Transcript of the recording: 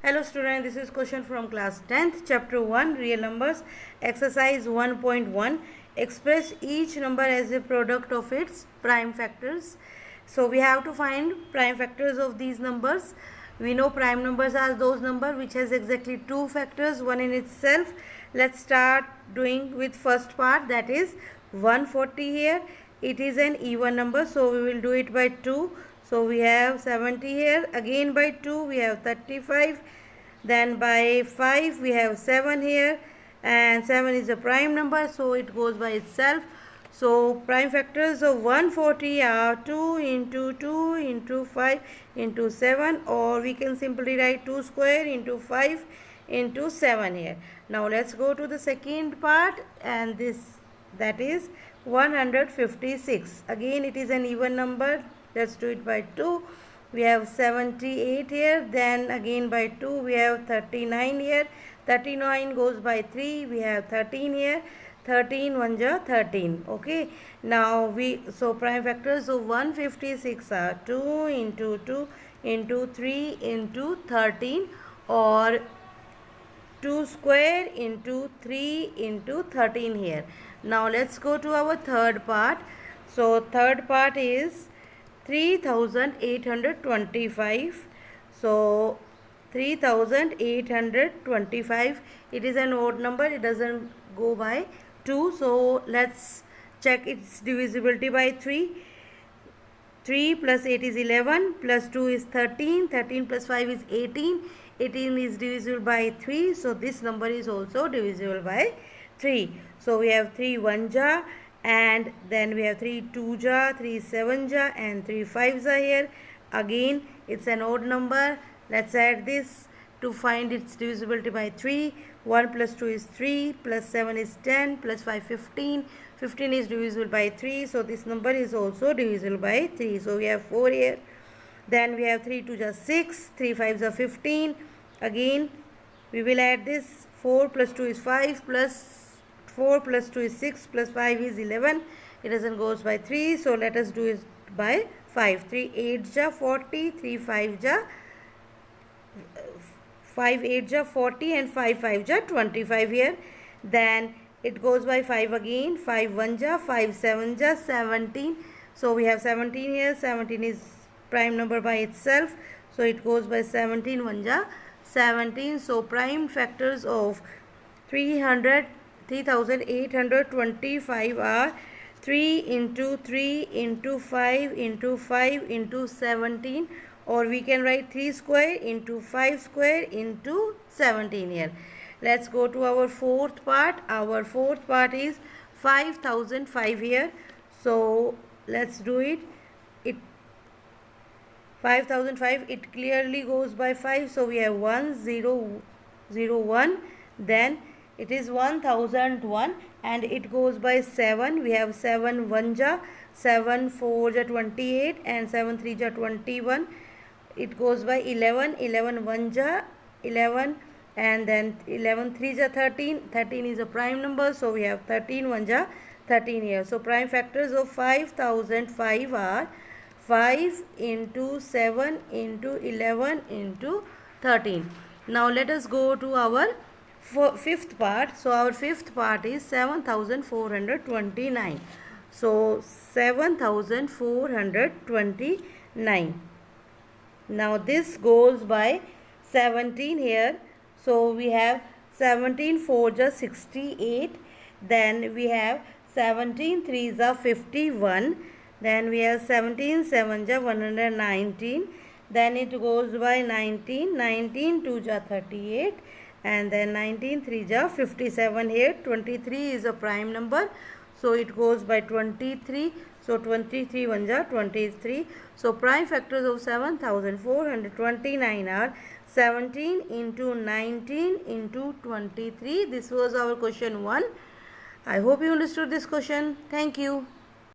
Hello student, this is question from class 10th, chapter 1, real numbers, exercise 1.1. Express each number as a product of its prime factors. So we have to find prime factors of these numbers. We know prime numbers are those numbers which has exactly two factors, one in itself. Let's start doing with first part, that is 140 here. It is an even number, so we will do it by 2. So we have 70 here, again by 2 we have 35, then by 5 we have 7 here, and 7 is a prime number, so it goes by itself. So prime factors of 140 are 2 into 2 into 5 into 7, or we can simply write 2 square into 5 into 7 here. Now let's go to the second part, and that is 156. Again it is an even number. Let's do it by 2. We have 78 here, then again by 2 we have 39 here. 39 goes by 3, we have 13 here. 13 1 ja 13. Okay, now so prime factors of 156 are 2 into 2 into 3 into 13, or 2 square into 3 into 13 here. Now let's go to our third part. So third part is 3825. So 3825, it is an odd number, it doesn't go by 2. So let's check its divisibility by 3. 3 plus 8 is 11, plus 2 is 13, 13 plus 5 is 18, 18 is divisible by 3, so this number is also divisible by 3. So we have 3 1 ja, and then we have 3 2 ja, 3 7 ja, and 3 5 ja here. Again it's an odd number. Let's add this to find its divisibility by 3. 1 plus 2 is 3, plus 7 is 10, plus 5 15. 15 is divisible by 3, so this number is also divisible by 3. So we have 4 here. Then we have 3 2 ja 6, 3 5 ja 15. Again we will add this. 4 plus 2 is 5, plus 4 plus 2 is 6, plus 5 is 11. It doesn't goes by 3, so let us do it by 5. 3 8 ja 40, 3 5 ja 5 8 ja 40, and 5 5 ja 25 here. Then it goes by 5 again. 5 1 ja, 5 7 ja 17. So we have 17 here. 17 is prime number by itself, so it goes by 17 1 ja 17. So prime factors of 3825 are 3 into 3 into 5 into 5 into 17, or we can write 3 square into 5 square into 17 here. Let's go to our fourth part. Our fourth part is 5005 here. So let's do it. 5005, it clearly goes by 5, so we have 1001, then it is 1001, and it goes by 7. We have 7 1 ja, 7 4 ja 28, and 7 3 ja 21. It goes by 11. 11 1 ja 11, and then 11 3 ja 13. 13 is a prime number, so we have 13 1 ja 13 here. So prime factors of 5005 are 5 into 7 into 11 into 13. Now let us go to our fifth part. So our fifth part is 7429. So 7429. Now this goes by 17 here. So we have 17 4 ja 68. Then we have 17 3 ja 51. Then we have 17 7 ja 119. Then it goes by 19. 19 2 ja 38. And then 19 3 ja 57 here. 23 is a prime number, so it goes by 23. So 23 1 ja 23. So prime factors of 7429 are 17 into 19 into 23. This was our question 1. I hope you understood this question. Thank you.